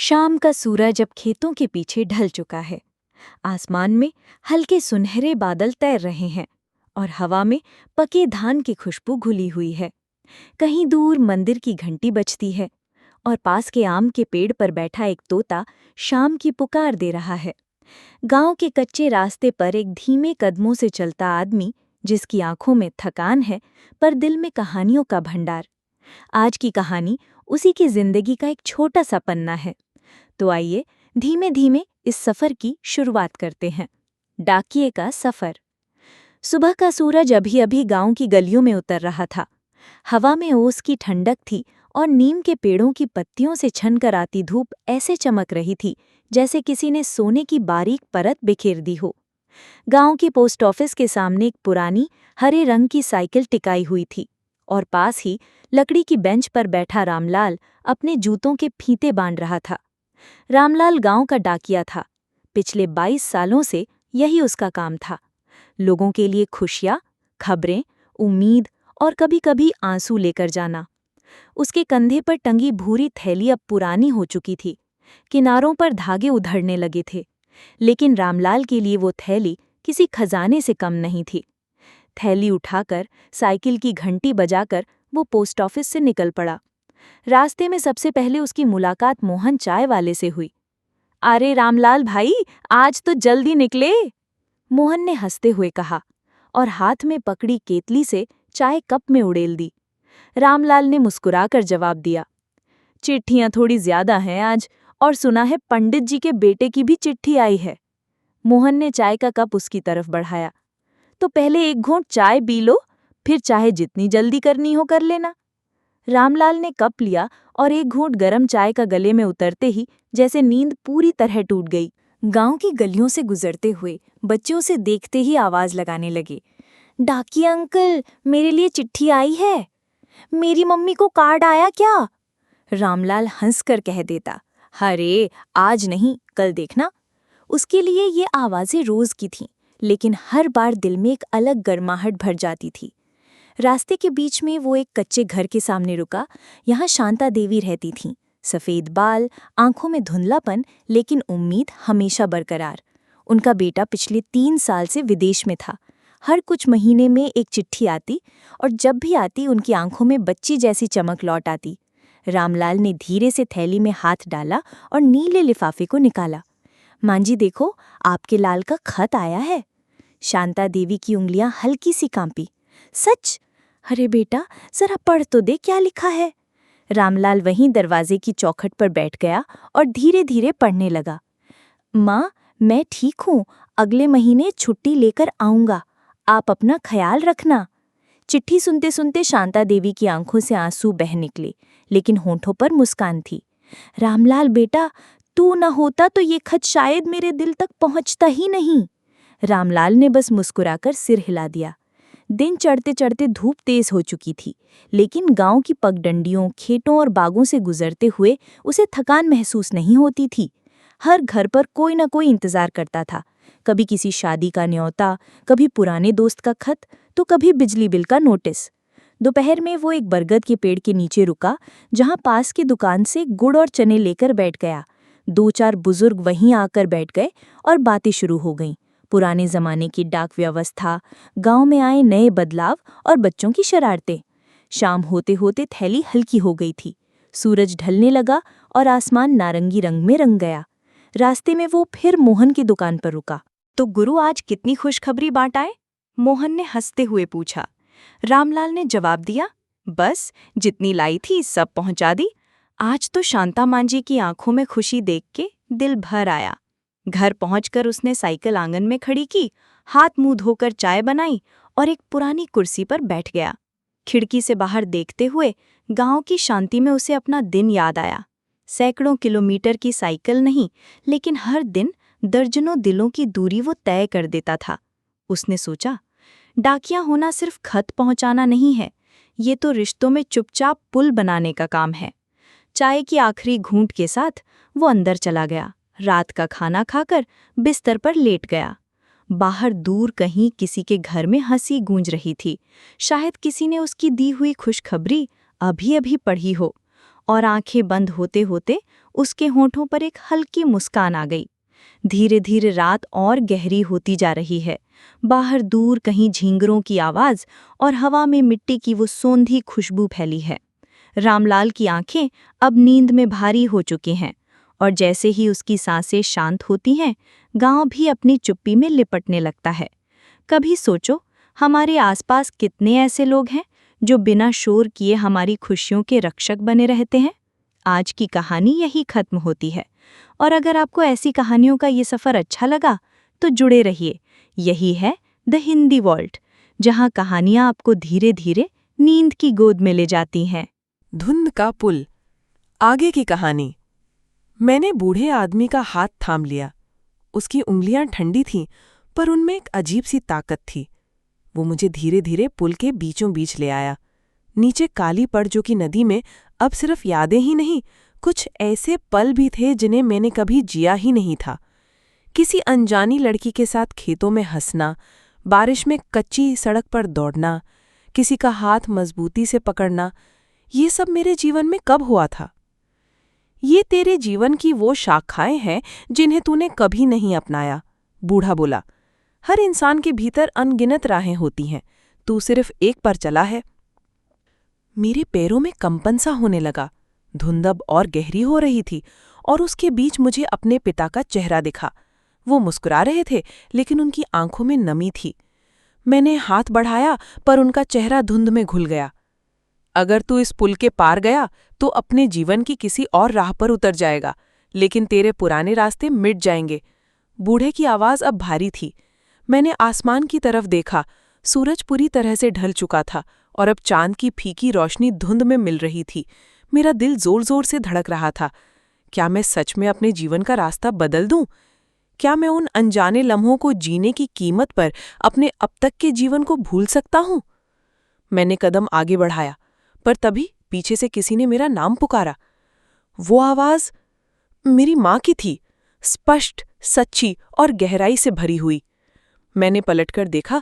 शाम का सूरज अब खेतों के पीछे ढल चुका है। आसमान में हल्के सुनहरे बादल तैर रहे हैं और हवा में पके धान की खुशबू घुली हुई है। कहीं दूर मंदिर की घंटी बजती है और पास के आम के पेड़ पर बैठा एक तोता शाम की पुकार दे रहा है। गांव के कच्चे रास्ते पर एक धीमे कदमों से चलता आदमी, जिसकी आंखों में थकान है पर दिल में कहानियों का भंडार। आज की कहानी उसी की जिंदगी का एक छोटा सा पन्ना है। तो आइए धीमे धीमे इस सफर की शुरुआत करते हैं। डाकिये का सफर। सुबह का सूरज अभी अभी गांव की गलियों में उतर रहा था। हवा में ओस की ठंडक थी और नीम के पेड़ों की पत्तियों से छनकर आती धूप ऐसे चमक रही थी जैसे किसी ने सोने की बारीक परत बिखेर दी हो। गांव के पोस्ट ऑफिस के सामने एक पुरानी हरे रंग की साइकिल टिकाई हुई थी और पास ही लकड़ी की बेंच पर बैठा रामलाल अपने जूतों के फीते बांध रहा था। रामलाल गांव का डाकिया था। पिछले 22 सालों से यही उसका काम था। लोगों के लिए खुशियां, खबरें, उम्मीद और कभी-कभी आंसू लेकर जाना। उसके कंधे पर टंगी भूरी थैली अब पुरानी हो चुकी थी। किनारों पर धागे उधड़ने लगे थे, लेकिन रामलाल के लिए वो थैली किसी खजाने से कम नहीं थी। थैली उठाकर, साइकिल की घंटी बजाकर वो पोस्ट ऑफिस से निकल पड़ा। रास्ते में सबसे पहले उसकी मुलाकात मोहन चाय वाले से हुई। अरे रामलाल भाई, आज तो जल्दी निकले, मोहन ने हंसते हुए कहा और हाथ में पकड़ी केतली से चाय कप में उड़ेल दी। रामलाल ने मुस्कुराकर जवाब दिया, चिट्ठियां थोड़ी ज्यादा हैं आज, और सुना है पंडित जी के बेटे की भी चिट्ठी आई है। मोहन ने चाय का कप उसकी तरफ बढ़ाया। तो पहले एक घूंट चाय पी लो, फिर चाहे जितनी जल्दी करनी हो कर लेना। रामलाल ने कप लिया और एक घूंट गरम चाय का गले में उतरते ही जैसे नींद पूरी तरह टूट गई। गांव की गलियों से गुजरते हुए बच्चे उसे देखते ही आवाज लगाने लगे, डाकिया अंकल, मेरे लिए चिट्ठी आई है। मेरी मम्मी को कार्ड आया क्या? रामलाल हंसकर कह देता, अरे आज नहीं, कल देखना। उसके लिए ये आवाजें रोज की थीं, लेकिन हर बार दिल में एक अलग गर्माहट भर जाती थी। रास्ते के बीच में वो एक कच्चे घर के सामने रुका। यहाँ शांता देवी रहती थीं। सफ़ेद बाल, आंखों में धुंधलापन, लेकिन उम्मीद हमेशा बरकरार। उनका बेटा पिछले 3 साल से विदेश में था। हर कुछ महीने में एक चिट्ठी आती और जब भी आती उनकी आंखों में बच्ची जैसी चमक लौट आती। रामलाल ने धीरे से थैली में हाथ डाला और नीले लिफाफे को निकाला। मांजी देखो, आपके लाल का खत आया है। शांता देवी की उंगलियां हल्की सी कांपी। सच? अरे बेटा, जरा पढ़ तो दे क्या लिखा है। रामलाल वहीं दरवाजे की चौखट पर बैठ गया और धीरे धीरे पढ़ने लगा। माँ, मैं ठीक हूँ, अगले महीने छुट्टी लेकर आऊंगा, आप अपना ख्याल रखना। चिट्ठी सुनते सुनते शांता देवी की आंखों से आंसू बह निकले, लेकिन होंठों पर मुस्कान थी। रामलाल बेटा, तू न होता तो ये खत शायद मेरे दिल तक पहुंचता ही नहीं। रामलाल ने बस मुस्कुराकर सिर हिला दिया। दिन चढ़ते चढ़ते धूप तेज हो चुकी थी, लेकिन गांव की पगडंडियों, खेतों और बागों से गुजरते हुए उसे थकान महसूस नहीं होती थी। हर घर पर कोई न कोई इंतजार करता था। कभी किसी शादी का न्योता, कभी पुराने दोस्त का खत, तो कभी बिजली बिल का नोटिस। दोपहर में वो एक बरगद के पेड़ के नीचे रुका, जहां पास की दुकान से गुड़ और चने लेकर बैठ गया। 2-4 बुजुर्ग वहीं आकर बैठ गए और बातें शुरू हो गईं। पुराने जमाने की डाक व्यवस्था, गांव में आए नए बदलाव और बच्चों की शरारतें। शाम होते होते थैली हल्की हो गई थी। सूरज ढलने लगा और आसमान नारंगी रंग में रंग गया। रास्ते में वो फिर मोहन की दुकान पर रुका। तो गुरु आज कितनी खुशखबरी बांट आए? मोहन ने हंसते हुए पूछा। रामलाल ने जवाब दिया, बस जितनी लाई थी सब पहुंचा दी। आज तो शांता मांजी की आंखों में खुशी देख के दिल भर आया। घर पहुंचकर उसने साइकिल आंगन में खड़ी की, हाथ मुंह धोकर चाय बनाई और एक पुरानी कुर्सी पर बैठ गया। खिड़की से बाहर देखते हुए गांव की शांति में उसे अपना दिन याद आया। सैकड़ों किलोमीटर की साइकिल नहीं, लेकिन हर दिन दर्जनों दिलों की दूरी वो तय कर देता था। उसने सोचा, डाकिया होना सिर्फ खत पहुंचाना नहीं है, ये तो रिश्तों में चुपचाप पुल बनाने का काम है। चाय की आखिरी घूंट के साथ वो अंदर चला गया। रात का खाना खाकर बिस्तर पर लेट गया। बाहर दूर कहीं किसी के घर में हंसी गूंज रही थी। शायद किसी ने उसकी दी हुई खुशखबरी अभी अभी पढ़ी हो और आंखें बंद होते होते उसके होंठों पर एक हल्की मुस्कान आ गई। धीरे धीरे रात और गहरी होती जा रही है। बाहर दूर कहीं झींगरों की आवाज और हवा में मिट्टी की वो सोंधी खुशबू फैली है। रामलाल की आंखें अब नींद में भारी हो चुकी हैं और जैसे ही उसकी सांसें शांत होती हैं, गांव भी अपनी चुप्पी में लिपटने लगता है। कभी सोचो, हमारे आसपास कितने ऐसे लोग हैं जो बिना शोर किए हमारी खुशियों के रक्षक बने रहते हैं। आज की कहानी यही खत्म होती है। और अगर आपको ऐसी कहानियों का ये सफ़र अच्छा लगा तो जुड़े रहिए। यही है द हिंदी वॉल्ट, जहां कहानियां आपको धीरे धीरे नींद की गोद में ले जाती हैं। धुंध का पुल। आगे की कहानी। मैंने बूढ़े आदमी का हाथ थाम लिया। उसकी उंगलियां ठंडी थीं, पर उनमें एक अजीब सी ताकत थी। वो मुझे धीरे धीरे पुल के बीचों बीच ले आया। नीचे काली पड़ जो की नदी में अब सिर्फ यादें ही नहीं, कुछ ऐसे पल भी थे जिन्हें मैंने कभी जिया ही नहीं था। किसी अनजानी लड़की के साथ खेतों में हंसना, बारिश में कच्ची सड़क पर दौड़ना, किसी का हाथ मजबूती से पकड़ना, ये सब मेरे जीवन में कब हुआ था? ये तेरे जीवन की वो शाखाएं हैं जिन्हें तूने कभी नहीं अपनाया, बूढ़ा बोला। हर इंसान के भीतर अनगिनत राहें होती हैं, तू सिर्फ एक पर चला है। मेरे पैरों में कंपन सा होने लगा। धुंध अब और गहरी हो रही थी और उसके बीच मुझे अपने पिता का चेहरा दिखा। वो मुस्कुरा रहे थे, लेकिन उनकी आंखों में नमी थी। मैंने हाथ बढ़ाया, पर उनका चेहरा धुंध में घुल गया। अगर तू इस पुल के पार गया तो अपने जीवन की किसी और राह पर उतर जाएगा, लेकिन तेरे पुराने रास्ते मिट जाएंगे। बूढ़े की आवाज़ अब भारी थी। मैंने आसमान की तरफ देखा। सूरज पूरी तरह से ढल चुका था और अब चांद की फीकी रोशनी धुंध में मिल रही थी। मेरा दिल जोर जोर से धड़क रहा था। क्या मैं सच में अपने जीवन का रास्ता बदल दूं? क्या मैं उन अनजाने लम्हों को जीने की कीमत पर अपने अब तक के जीवन को भूल सकता हूं? मैंने कदम आगे बढ़ाया, पर तभी पीछे से किसी ने मेरा नाम पुकारा। वो आवाज मेरी माँ की थी, स्पष्ट, सच्ची और गहराई से भरी हुई। मैंने पलटकर देखा।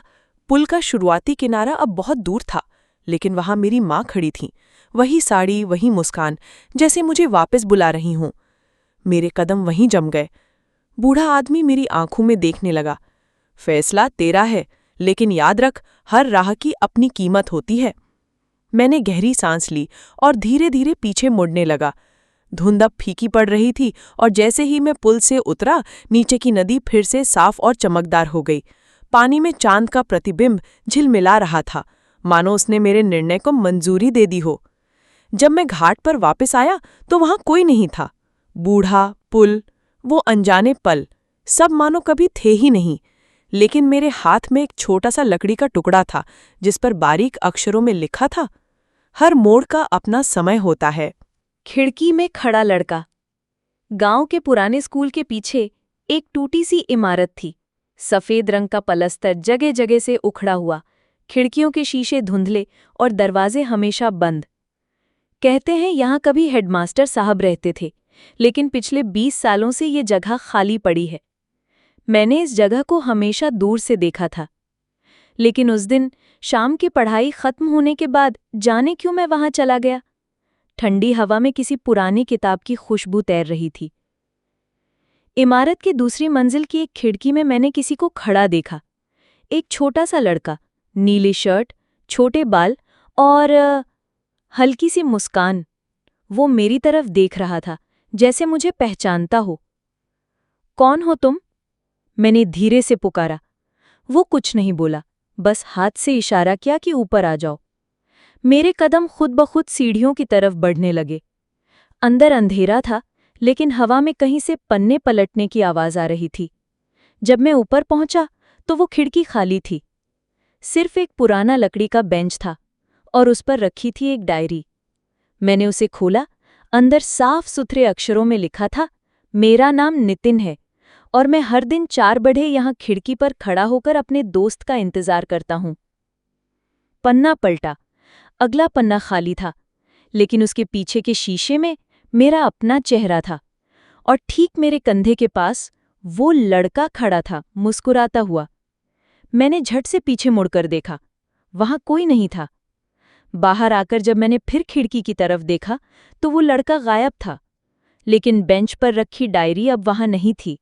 पुल का शुरुआती किनारा अब बहुत दूर था, लेकिन वहां मेरी माँ खड़ी थी। वही साड़ी, वही मुस्कान, जैसे मुझे वापस बुला रही हूं। मेरे कदम वहीं जम गए। बूढ़ा आदमी मेरी आंखों में देखने लगा। फैसला तेरा है, लेकिन याद रख, हर राह की अपनी कीमत होती है। मैंने गहरी सांस ली और धीरे धीरे पीछे मुड़ने लगा। धुंध अब फीकी पड़ रही थी और जैसे ही मैं पुल से उतरा, नीचे की नदी फिर से साफ और चमकदार हो गई। पानी में चांद का प्रतिबिंब झिलमिला रहा था, मानो उसने मेरे निर्णय को मंजूरी दे दी हो। जब मैं घाट पर वापस आया तो वहां कोई नहीं था। बूढ़ा, पुल, वो अनजाने पल, सब मानो कभी थे ही नहीं। लेकिन मेरे हाथ में एक छोटा सा लकड़ी का टुकड़ा था, जिस पर बारीक अक्षरों में लिखा था, हर मोड़ का अपना समय होता है। खिड़की में खड़ा लड़का। गांव के पुराने स्कूल के पीछे एक टूटी सी इमारत थी। सफेद रंग का पलस्तर जगह जगह से उखड़ा हुआ, खिड़कियों के शीशे धुंधले और दरवाजे हमेशा बंद। कहते हैं यहाँ कभी हेडमास्टर साहब रहते थे, लेकिन पिछले 20 सालों से ये जगह खाली पड़ी है। मैंने इस जगह को हमेशा दूर से देखा था, लेकिन उस दिन शाम की पढ़ाई खत्म होने के बाद जाने क्यों मैं वहां चला गया। ठंडी हवा में किसी पुरानी किताब की खुशबू तैर रही थी। इमारत की दूसरी मंजिल की एक खिड़की में मैंने किसी को खड़ा देखा। एक छोटा सा लड़का, नीली शर्ट, छोटे बाल और हल्की सी मुस्कान। वो मेरी तरफ देख रहा था, जैसे मुझे पहचानता हो। कौन हो तुम? मैंने धीरे से पुकारा। वो कुछ नहीं बोला, बस हाथ से इशारा किया कि ऊपर आ जाओ। मेरे कदम खुद ब खुद सीढ़ियों की तरफ बढ़ने लगे। अंदर अंधेरा था, लेकिन हवा में कहीं से पन्ने पलटने की आवाज आ रही थी। जब मैं ऊपर पहुंचा तो वो खिड़की खाली थी। सिर्फ एक पुराना लकड़ी का बेंच था और उस पर रखी थी एक डायरी। मैंने उसे खोला। अंदर साफ सुथरे अक्षरों में लिखा था, मेरा नाम नितिन है और मैं हर दिन 4 बजे यहाँ खिड़की पर खड़ा होकर अपने दोस्त का इंतजार करता हूँ। पन्ना पलटा। अगला पन्ना खाली था, लेकिन उसके पीछे के शीशे में मेरा अपना चेहरा था और ठीक मेरे कंधे के पास वो लड़का खड़ा था, मुस्कुराता हुआ। मैंने झट से पीछे मुड़कर देखा। वहां कोई नहीं था, बाहर आकर जब मैंने फिर खिड़की की तरफ देखा तो वो लड़का गायब था, लेकिन बेंच पर रखी डायरी अब वहां नहीं थी।